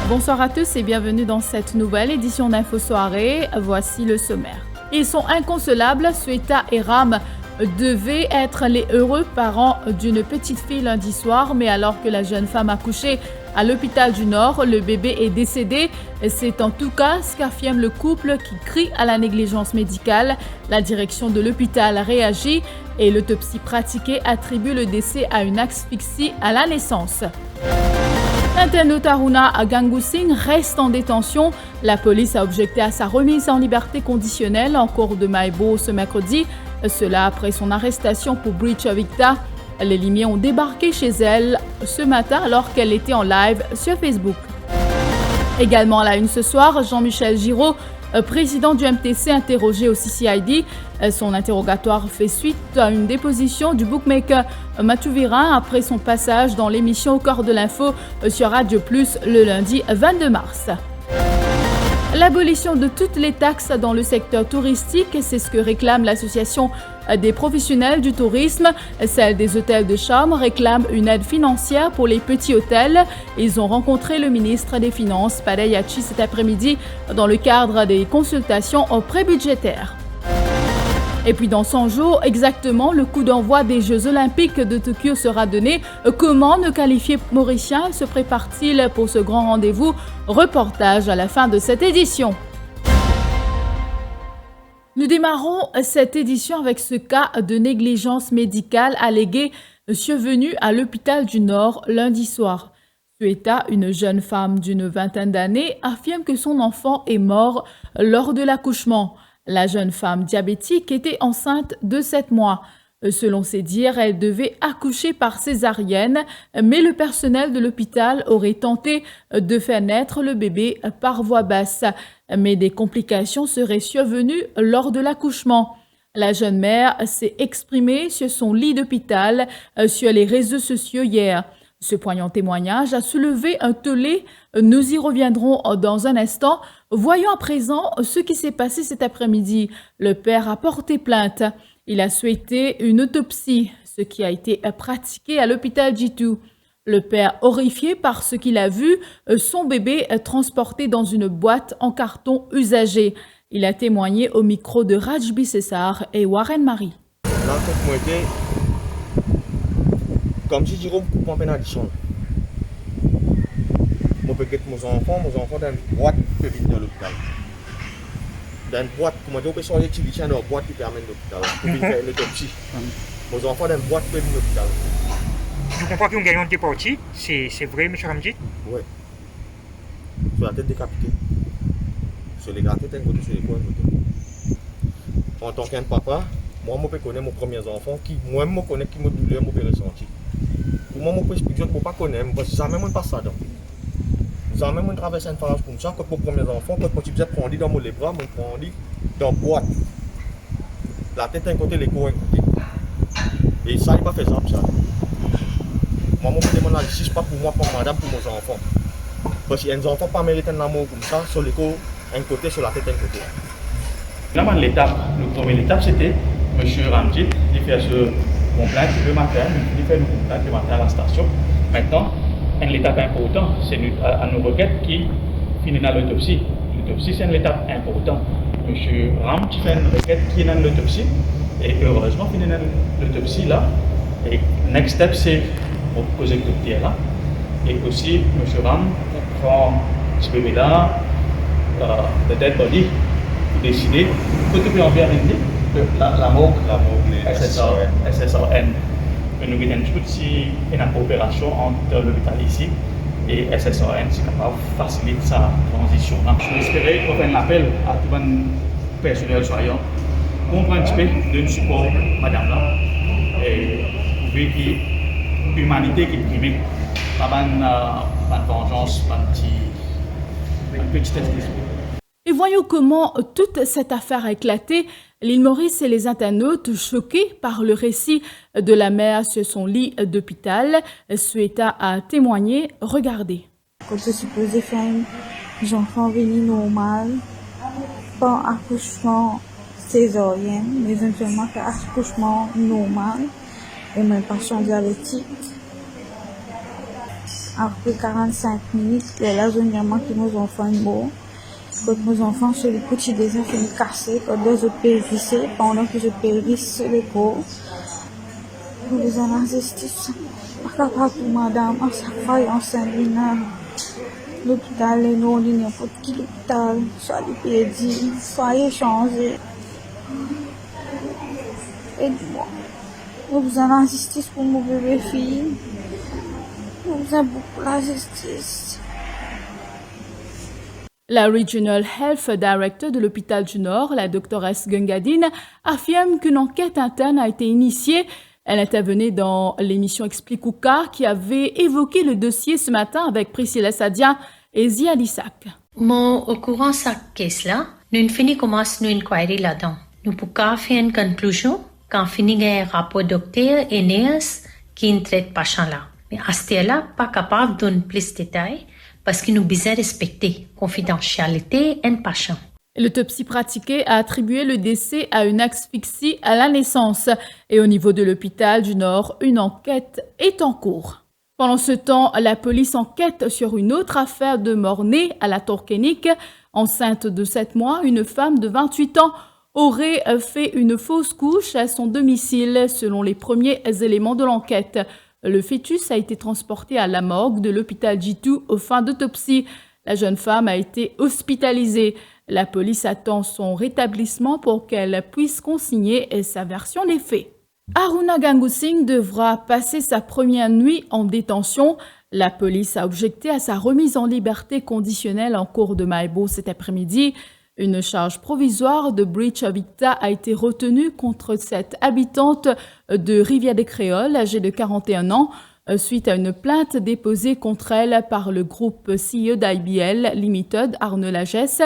Bonsoir à tous et bienvenue dans cette nouvelle édition d'Info Soirée. Voici le sommaire. Ils sont inconsolables, Sweta et Ram devaient être les heureux parents d'une petite fille lundi soir, mais alors que la jeune femme a couché à l'hôpital du Nord, le bébé est décédé. C'est en tout cas ce qu'affirme le couple qui crie à la négligence médicale. La direction de l'hôpital réagit et l'autopsie pratiquée attribue le décès à une asphyxie à la naissance. L'internaute Aruna Gangoo Singh reste en détention. La police a objecté à sa remise en liberté conditionnelle en cours de Maïbo ce mercredi. Cela après son arrestation pour breach of ICTA. Les limiers ont débarqué chez elle ce matin alors qu'elle était en live sur Facebook. Également à la une ce soir, Jean-Michel Giraud, président du MTC interrogé au CCID. Son interrogatoire fait suite à une déposition du bookmaker Mathieu Virin après son passage dans l'émission Au cœur de l'info sur Radio Plus le lundi 22 mars. L'abolition de toutes les taxes dans le secteur touristique, c'est ce que réclame l'association des professionnels du tourisme. Celle des hôtels de chambre réclame une aide financière pour les petits hôtels. Ils ont rencontré le ministre des Finances, Paddy Yachi, cet après-midi dans le cadre des consultations prébudgétaires. Et puis dans 100 jours, exactement, le coup d'envoi des Jeux Olympiques de Tokyo sera donné. Comment nos qualifiés mauriciens se préparent-ils pour ce grand rendez-vous? Reportage à la fin de cette édition. Nous démarrons cette édition avec ce cas de négligence médicale allégué survenu à l'hôpital du Nord lundi soir. Sweta, une jeune femme d'une vingtaine d'années, affirme que son enfant est mort lors de l'accouchement. La jeune femme diabétique était enceinte de 7 mois. Selon ses dires, elle devait accoucher par césarienne, mais le personnel de l'hôpital aurait tenté de faire naître le bébé par voie basse. Mais des complications seraient survenues lors de l'accouchement. La jeune mère s'est exprimée sur son lit d'hôpital sur les réseaux sociaux hier. Ce poignant témoignage a soulevé un tollé. Nous y reviendrons dans un instant. Voyons à présent ce qui s'est passé cet après-midi. Le père a porté plainte. Il a souhaité une autopsie, ce qui a été pratiqué à l'hôpital Jitu. Le père, horrifié par ce qu'il a vu, son bébé transporté dans une boîte en carton usagé. Il a témoigné au micro de Rajbi César et Warren Marie. Comme si Jérôme coupe en pénalisation. Moi, je peux mon enfant dans une boîte qui vient de l'hôpital. Dans une boîte, comment dire, on peut sortir les petits dans une boîte qui permet l'hôpital. Pour faire l'autopsie. Mon enfant dans une boîte qui vient de l'hôpital. Je comprends qu'on gagne des parties, c'est vrai, M. Ramji? Oui. Sur la tête décapitée. Sur les grands têtes, un côté, sur les coins, un côté. En tant qu'un papa, moi, je connais mes premiers enfants qui, moi, je connais qui me douleur, je peux ressentir. Pour moi, je peux expliquer, je ne peux pas connaître, parce que ça même pas ça. Ça même traversé une phase comme ça, quand mes premiers enfants, quand je disais prendre dans les bras, je prends dans la boîte. La tête d'un côté, les coins d'un côté. Et ça, il n'est pas faisable, ça. Moi, je me demande si ce n'est pas pour moi, pour madame, pour mes enfants. Parce qu'il y a des enfants qui ne méritent un amour comme ça, sur les côtés, un côté, sur la tête d'un côté. La première étape, c'était M. Ramji, il fait ce complainte le matin, il fait le complainte le matin à la station. Maintenant, une étape importante, c'est à nos requêtes qui finit dans l'autopsie. L'autopsie, c'est une étape importante. M. Ramji fait une requête qui est dans l'autopsie, et heureusement, finit dans l'autopsie là. Et next step, c'est pour causer le là. Et aussi, M. Ram prend ce bébé-là, le dead body, pour décider que tu peux en faire la morgue, SSRN. Nous avons une coopération entre l'hôpital ici et SSRN, c'est capable de faciliter sa transition. Je espérais faire un appel à tout le personnel soignant pour prendre un petit peu de support, madame là, et pour que l'humanité qui est privée, pas de vengeance, pas de petit esprit. Et voyons comment toute cette affaire a éclaté. L'île Maurice et les internautes choqués par le récit de la mère sur son lit d'hôpital. Sueta a témoigné. Regardez. Quand je suis supposée faire un enfant venu normal, pas accouchement césarien, mais éventuellement faire accouchement normal et même patient diabétique. Après 45 minutes, les lasaignements qui nos enfants morts. Quand nos enfants sur les petits désirs finissent cassés, quand les autres périssent, pendant que je périsse sur les corps. Nous les en justice. Pas capable pour madame, en sa faille en Saint-Bernard. L'hôpital est non, il n'y a pas de l'hôpital, soit les pédis, soit échangé. Aide-moi. Nous besoin de la justice pour mon bébé fille. Nous besoin beaucoup de la justice. La Regional Health Director de l'hôpital du Nord, la doctoresse Gangadine, affirme qu'une enquête interne a été initiée. Elle intervenait dans l'émission Explique Ouka qui avait évoqué le dossier ce matin avec Priscilla Sadia et Zia Lissac. Au courant de cette caisse-là, nous finissons commencer une inquiry là-dedans. Nous pouvons faire une conclusion quand finit un rapport docteur et NEAS qui ne traite pas là. Mais à ce là pas capable de donner plus de détails parce que nous devons respecter confidentialité et patient. L'autopsie pratiquée a attribué le décès à une asphyxie à la naissance et au niveau de l'hôpital du Nord, une enquête est en cours. Pendant ce temps, la police enquête sur une autre affaire de mort-née à la Torkénique. Enceinte de 7 mois, une femme de 28 ans aurait fait une fausse couche à son domicile selon les premiers éléments de l'enquête. Le fœtus a été transporté à la morgue de l'hôpital Jitu aux fins d'autopsie. La jeune femme a été hospitalisée. La police attend son rétablissement pour qu'elle puisse consigner sa version des faits. Aruna Gangusing devra passer sa première nuit en détention. La police a objecté à sa remise en liberté conditionnelle en cours de Maïbo cet après-midi. Une charge provisoire de breach of dicta a été retenue contre cette habitante de Rivière-des-Créoles, âgée de 41 ans, suite à une plainte déposée contre elle par le groupe CEO d'IBL Limited, Arnaud Lagesse.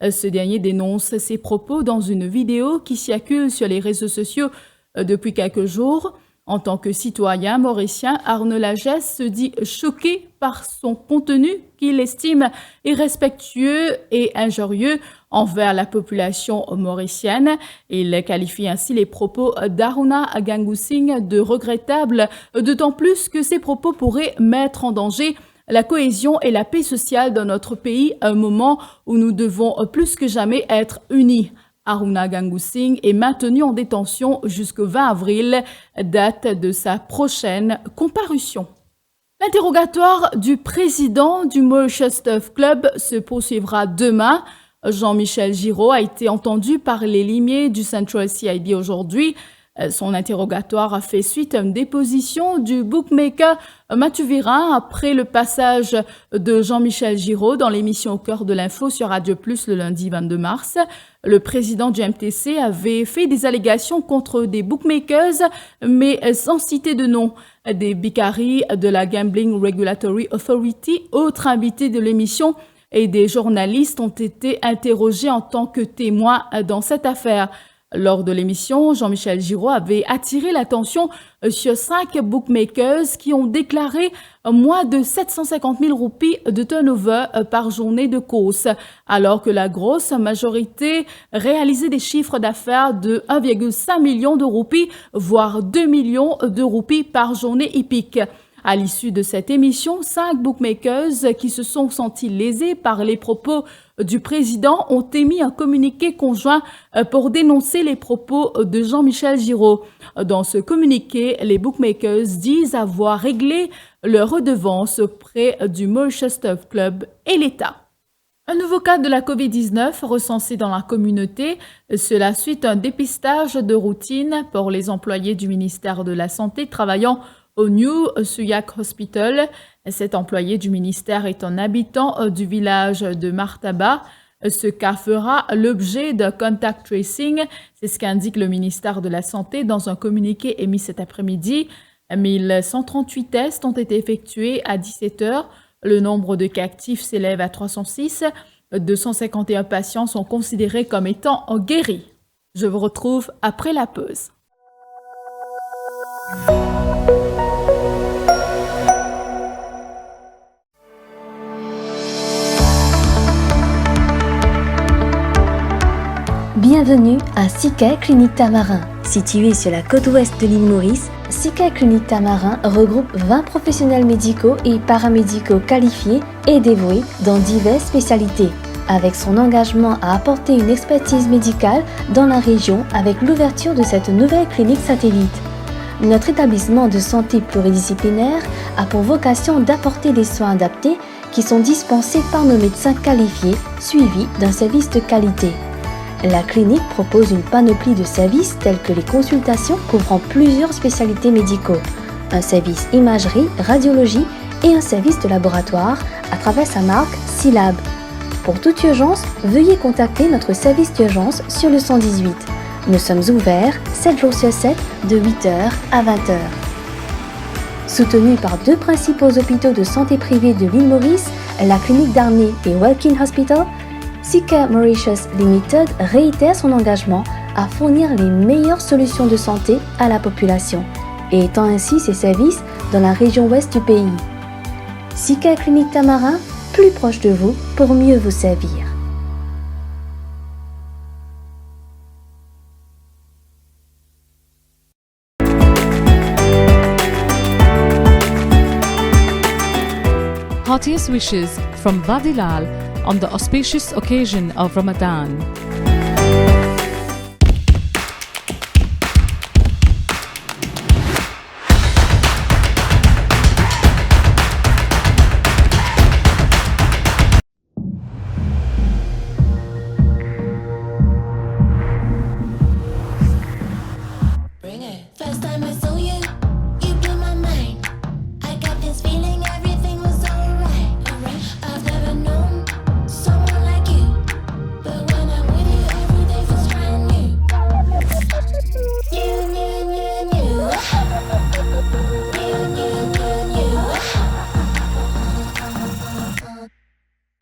Ce dernier dénonce ses propos dans une vidéo qui circule sur les réseaux sociaux depuis quelques jours. En tant que citoyen mauricien, Arnaud Lagesse se dit choqué par son contenu qu'il estime irrespectueux et injurieux envers la population mauricienne. Il qualifie ainsi les propos d'Aruna Gangusing de regrettables, d'autant plus que ces propos pourraient mettre en danger la cohésion et la paix sociale dans notre pays à un moment où nous devons plus que jamais être unis. Aruna Gangusing est maintenu en détention jusqu'au 20 avril, date de sa prochaine comparution. L'interrogatoire du président du Mauritius Turf Club se poursuivra demain. Jean-Michel Giraud a été entendu par les limiers du Central CIB aujourd'hui. Son interrogatoire a fait suite à une déposition du bookmaker Mathieu Virin après le passage de Jean-Michel Giraud dans l'émission Au cœur de l'info sur Radio Plus le lundi 22 mars. Le président du MTC avait fait des allégations contre des bookmakers, mais sans citer de nom. Des bicaries de la Gambling Regulatory Authority, autres invités de l'émission, et des journalistes ont été interrogés en tant que témoins dans cette affaire. Lors de l'émission, Jean-Michel Giraud avait attiré l'attention sur 5 bookmakers qui ont déclaré moins de 750 000 roupies de turnover par journée de course, alors que la grosse majorité réalisait des chiffres d'affaires de 1,5 million de roupies, voire 2 millions de roupies par journée hippique. À l'issue de cette émission, 5 bookmakers qui se sont sentis lésés par les propos du président ont émis un communiqué conjoint pour dénoncer les propos de Jean-Michel Giraud. Dans ce communiqué, les bookmakers disent avoir réglé leurs redevances auprès du Mauritius Turf Club et l'État. Un nouveau cas de la COVID-19 recensé dans la communauté, cela suite à un dépistage de routine pour les employés du ministère de la Santé travaillant au New Suyak Hospital. Cet employé du ministère est un habitant du village de Martaba. Ce cas fera l'objet d'un contact tracing. C'est ce qu'indique le ministère de la Santé dans un communiqué émis cet après-midi. 1138 tests ont été effectués à 17 heures. Le nombre de cas actifs s'élève à 306. 251 patients sont considérés comme étant guéris. Je vous retrouve après la pause. Bienvenue à Sika Clinique Tamarin. Située sur la côte ouest de l'île Maurice, Sika Clinique Tamarin regroupe 20 professionnels médicaux et paramédicaux qualifiés et dévoués dans diverses spécialités. Avec son engagement à apporter une expertise médicale dans la région avec l'ouverture de cette nouvelle clinique satellite. Notre établissement de santé pluridisciplinaire a pour vocation d'apporter des soins adaptés qui sont dispensés par nos médecins qualifiés, suivis d'un service de qualité. La clinique propose une panoplie de services tels que les consultations couvrant plusieurs spécialités médicaux, un service imagerie, radiologie et un service de laboratoire à travers sa marque Silab. Pour toute urgence, veuillez contacter notre service d'urgence sur le 118. Nous sommes ouverts 7 jours sur 7 de 8h à 20h. Soutenue par 2 principaux hôpitaux de santé privés de l'île Maurice, la clinique Darney et Welkin Hospital, Sika Mauritius Limited réitère son engagement à fournir les meilleures solutions de santé à la population et étend ainsi ses services dans la région ouest du pays. Sika Clinique Tamarin, plus proche de vous pour mieux vous servir. Heartiest wishes from Vadilal on the auspicious occasion of Ramadan. First time I saw you, you blew my mind. I got this feeling everything was alright. I've never known someone like you, but when I'm with you, everything feels brand new. New, new, new, new. New, new, new, new.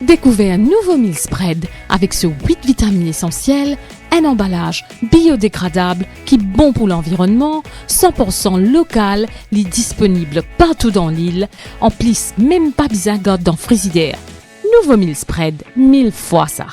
Découvrez un nouveau meal spread avec ce 8 vitamines essentielles, un emballage biodégradable qui est bon pour l'environnement, 100% local, est disponible partout dans l'île, en plus même pas besoin dans frigidaire. Nouveau meal spread, 1000 fois ça.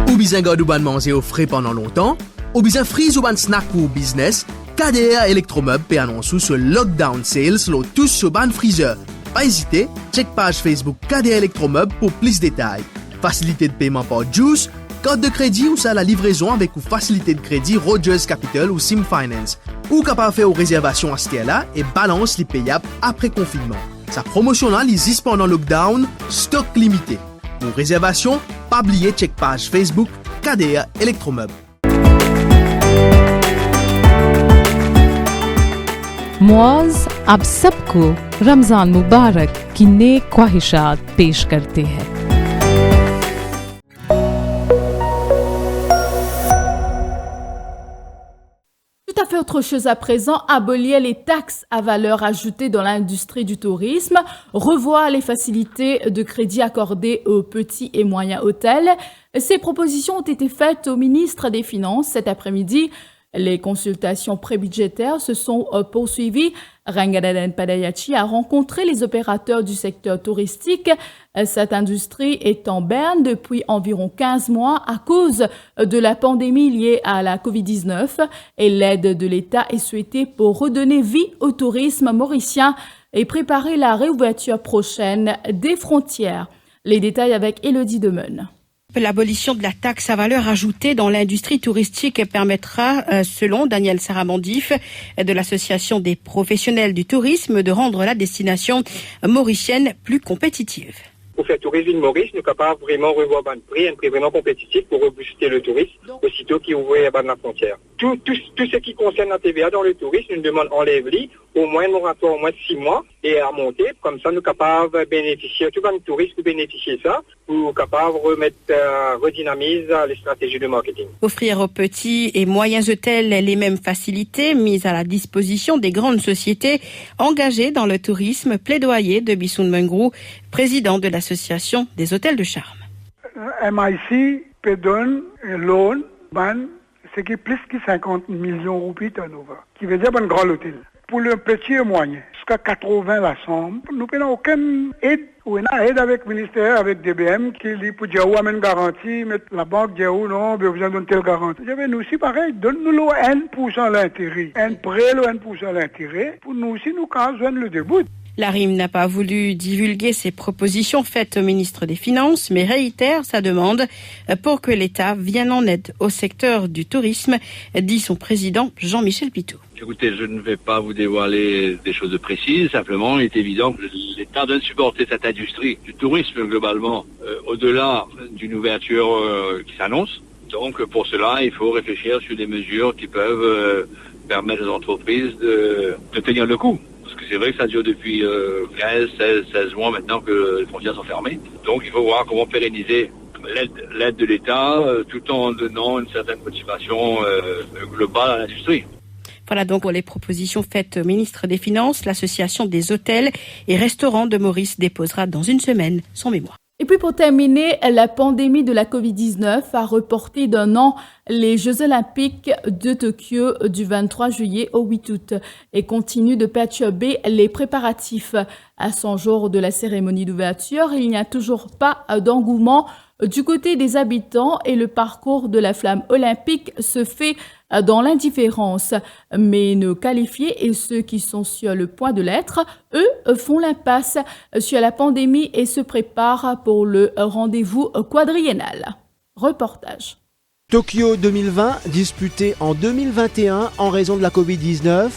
Ou besoin de manger au frais pendant longtemps, ou besoin frise ou snack pour business, KDR Electromeubles peut annoncer ce lockdown sales lo tous sur ban freezer. Pas hésiter, check page Facebook KDR Electromeubles pour plus de détails. Facilité de paiement par Juice, code de crédit ou ça la livraison avec ou facilité de crédit Rogers Capital ou Sim Finance. Ou capable faire aux réservations à ce là et balance les payables après confinement. Sa promotion là, les pendant lockdown, stock limité. Pour réservation, pas oublier check page Facebook KDR Electromeubles. Moaz ab सबको रमजान मुबारक की नेक ख्वाहिशात पेश करते हैं. Tout à fait autre chose à présent, abolir les taxes à valeur ajoutée dans l'industrie du tourisme, revoir les facilités de crédit accordées aux petits et moyens hôtels. Ces propositions ont été faites au ministre des Finances cet après-midi. Les consultations prébudgétaires se sont poursuivies. Rangaradan Padayachi a rencontré les opérateurs du secteur touristique. Cette industrie est en berne depuis environ 15 mois à cause de la pandémie liée à la COVID-19 et l'aide de l'État est souhaitée pour redonner vie au tourisme mauricien et préparer la réouverture prochaine des frontières. Les détails avec Élodie Demeune. L'abolition de la taxe à valeur ajoutée dans l'industrie touristique permettra, selon Daniel Saramandif de l'Association des professionnels du tourisme, de rendre la destination mauricienne plus compétitive. Pour faire tourisme une Maurice, nous sommes capables vraiment revoir le prix, un prix vraiment compétitif pour rebooster le tourisme aussitôt qu'il ouvre la frontière. Tout ce qui concerne la TVA dans le tourisme, nous demandons enlève-les au moins un moratoire au moins 6 mois et à monter. Comme ça, nous sommes capables de bénéficier, tout le touristes pour bénéficier de ça, pour capables de redynamiser les stratégies de marketing. Offrir aux petits et moyens hôtels les mêmes facilités mises à la disposition des grandes sociétés engagées dans le tourisme, plaidoyer de Bissoun Mengrou, président de l'association des hôtels de charme. MIC peut donner un loan, c'est qui plus que 50 millions de roupies turnover, qui veut dire un grand hôtel. Pour le petit et moyen, jusqu'à 80 la somme, nous n'avons aucune aide. On a aide avec le ministère, avec DBM, qui dit pour dire où une garantie, mettre la banque dit où non, besoin d'une telle garantie. Nous aussi pareil, donne-nous le 1% l'intérêt, un prêt le 1% l'intérêt, pour nous aussi nous quand le début. L'ARIM n'a pas voulu divulguer ses propositions faites au ministre des Finances, mais réitère sa demande pour que l'État vienne en aide au secteur du tourisme, dit son président Jean-Michel Pitou. Écoutez, je ne vais pas vous dévoiler des choses précises, simplement il est évident que l'État doit supporter cette industrie du tourisme globalement, au-delà d'une ouverture qui s'annonce. Donc pour cela, il faut réfléchir sur des mesures qui peuvent permettre aux entreprises de tenir le coup. Parce que c'est vrai que ça dure depuis 15, 16 mois maintenant que les frontières sont fermées. Donc il faut voir comment pérenniser l'aide de l'État tout en donnant une certaine motivation globale à l'industrie. Voilà donc pour les propositions faites au ministre des Finances. L'association des hôtels et restaurants de Maurice déposera dans une semaine son mémoire. Et puis pour terminer, la pandémie de la Covid-19 a reporté d'un an les Jeux Olympiques de Tokyo du 23 juillet au 8 août et continue de perturber les préparatifs. À 100 jours de la cérémonie d'ouverture, il n'y a toujours pas d'engouement du côté des habitants et le parcours de la flamme olympique se fait dans l'indifférence. Mais nos qualifiés et ceux qui sont sur le point de l'être, eux, font l'impasse sur la pandémie et se préparent pour le rendez-vous quadriennal. Reportage. Tokyo 2020, disputé en 2021 en raison de la Covid-19,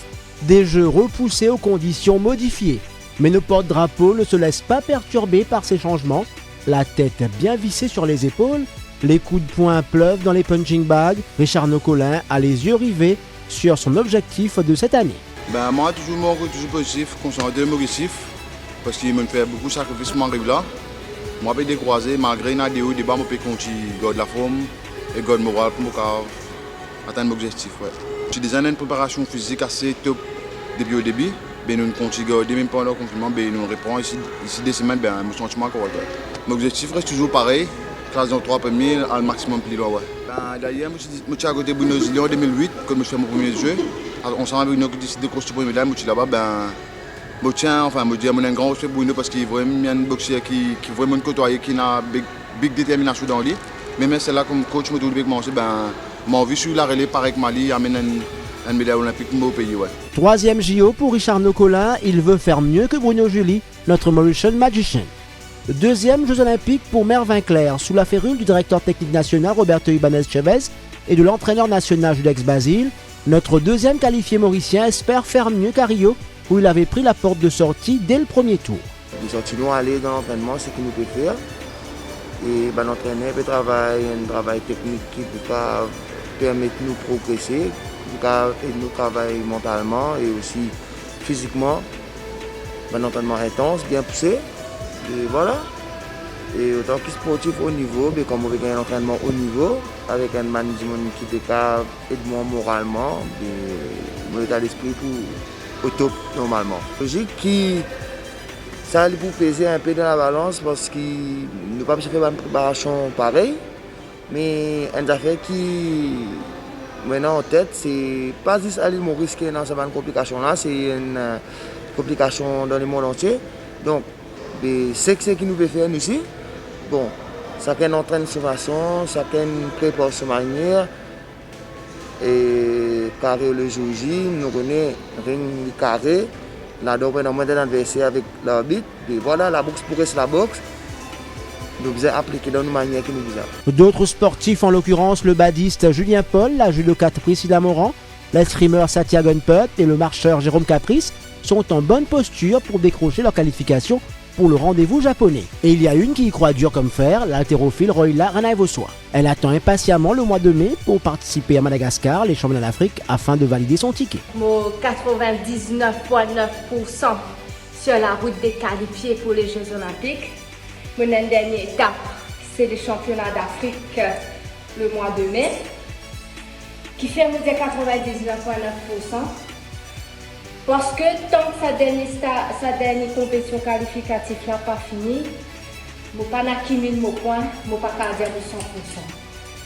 des jeux repoussés aux conditions modifiées. Mais nos porte-drapeaux ne se laissent pas perturber par ces changements. La tête bien vissée sur les épaules, les coups de poing pleuvent dans les punching bags. Richard Nocolin a les yeux rivés sur son objectif de cette année. Moi, toujours positif, concentré, humoristique, parce qu'il me fait beaucoup de sacrifices pour m'arriver là. Moi, je peux décroiser, malgré des hauts, des bas, je peux continuer à garder la forme et garder le moral pour atteindre mon objectif. Ouais. J'ai des années de préparation physique assez top depuis le début. Nous continuons à garder, même pendant le confinement, nous répondons ici 2 semaines, mon sentiment est correct. Mon objectif reste toujours pareil, classe dans 3 premiers, à le maximum plus loin. Ouais. D'ailleurs, je suis à côté de Bruno Zilli en 2008, quand je fais mon premier jeu. Ensemble avec une décidé de construire une médaille, je suis là-bas. Je tiens, enfin, je dis à mon grand respect Bruno parce qu'il est vraiment un boxeur qui vraiment côtoyé, qui a une big détermination dans lui. Mais même c'est là comme coach, je me trouve commencer, j'ai envie sur la relais pareil que Mali, amener une médaille olympique au pays. Ouais. 3e JO pour Richard Nocolin, il veut faire mieux que Bruno Julie, notre Mauritian Magician. 2e Jeux Olympiques pour Mervyn Clair, sous la férule du directeur technique national Roberto Ibanez Chavez et de l'entraîneur national Julex Basile. Notre 2e qualifié mauricien espère faire mieux qu'à Rio, où il avait pris la porte de sortie dès le premier tour. Nous continuons à aller dans l'entraînement, ce qu'il nous peut faire. Et l'entraîneur peut travailler un travail technique qui peut permettre de nous progresser, nous travailler mentalement et aussi physiquement. Un entraînement intense, bien poussé. Et voilà. Et autant que sportif au niveau, comme on veut un entraînement haut niveau, avec un management qui peut aider moi moralement, mon état d'esprit au top normalement. Logique qui ça pour peser un peu dans la balance parce que nous pas faire une préparation pareille, mais une affaire qui maintenant en tête, c'est pas juste aller mon risque dans cette complication là, c'est une complication dans le monde entier. Donc c'est ce qui nous peut faire nous aussi. Bon, chacun entraîne sa façon, chacun prépare sa manière. Et carré le jour J, nous connaissons ring carré. Là, nous avons un adversaire avec l'arbitre. Et voilà, la boxe pour rester la boxe. Nous devons appliquer dans une manière qui nous besoin. D'autres sportifs, en l'occurrence le badiste Julien Paul, la judoka Priscilla Moran, l'escrimeur Satya Gunput et le marcheur Jérôme Caprice, sont en bonne posture pour décrocher leur qualification pour le rendez-vous japonais. Et il y a une qui y croit dur comme fer, l'haltérophile Royla Ranaevoswa. Elle attend impatiemment le mois de mai pour participer à Madagascar, les championnats d'Afrique, afin de valider son ticket. 99,9% sur la route des qualifiés pour les Jeux Olympiques. Mon dernière étape, c'est les championnats d'Afrique le mois de mai, qui fait 99,9%. Parce que tant que sa dernière compétition qualificative n'a pas fini, je n'ai pas acquis mon point, je ne peux pas dire 100%.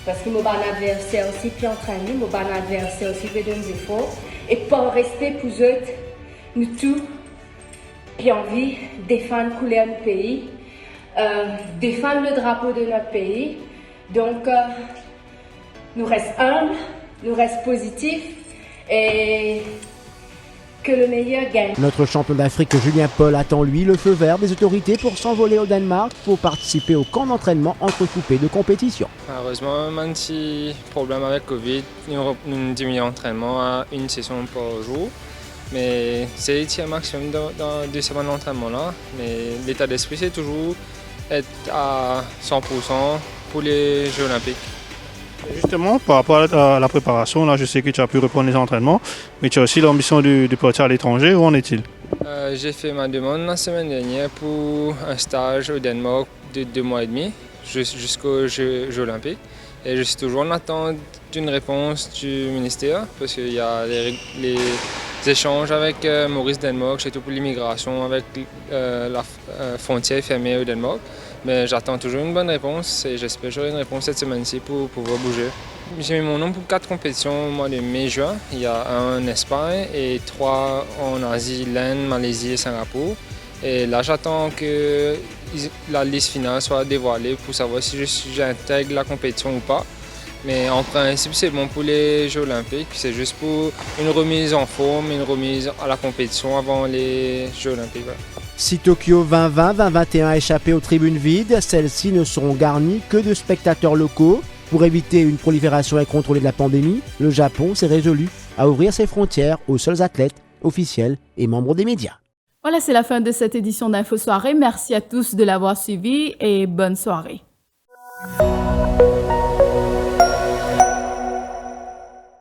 Parce que mon adversaire aussi peut entraîner, mon adversaire aussi peut donner des efforts. Et pour rester pour eux, nous tous, puis envie de défendre la couleur du pays, défendre le drapeau de notre pays. Donc, nous restons humbles, nous restons positifs et que le meilleur gagne. Notre champion d'Afrique Julien Paul attend lui le feu vert des autorités pour s'envoler au Danemark pour participer au camp d'entraînement entrecoupé de compétition. Heureusement, un petit problème avec Covid, nous diminuons l'entraînement à une session par jour. Mais c'est le tiers maximum dans 2 semaines d'entraînement là. Mais l'état d'esprit c'est toujours être à 100% pour les Jeux Olympiques. Justement, par rapport à la préparation, là, je sais que tu as pu reprendre les entraînements, mais tu as aussi l'ambition de partir à l'étranger. Où en est-il? J'ai fait ma demande la semaine dernière pour un stage au Danemark de 2 mois et demi jusqu'aux Jeux Olympiques. Et je suis toujours en attente d'une réponse du ministère parce qu'il y a les échanges avec Maurice Danemark, surtout pour l'immigration, avec la frontière fermée au Danemark. Mais j'attends toujours une bonne réponse et j'espère que j'aurai une réponse cette semaine-ci pour pouvoir bouger. J'ai mis mon nom pour 4 compétitions au mois de mai-juin. Il y a 1 en Espagne et 3 en Asie, l'Inde, Malaisie et Singapour. Et là, j'attends que la liste finale soit dévoilée pour savoir si j'intègre la compétition ou pas. Mais en principe, c'est bon pour les Jeux Olympiques. C'est juste pour une remise en forme, une remise à la compétition avant les Jeux Olympiques. Ouais. Si Tokyo 2020-2021 a échappé aux tribunes vides, celles-ci ne seront garnies que de spectateurs locaux. Pour éviter une prolifération incontrôlée de la pandémie, le Japon s'est résolu à ouvrir ses frontières aux seuls athlètes, officiels et membres des médias. Voilà, c'est la fin de cette édition d'Info Soirée. Merci à tous de l'avoir suivi et bonne soirée.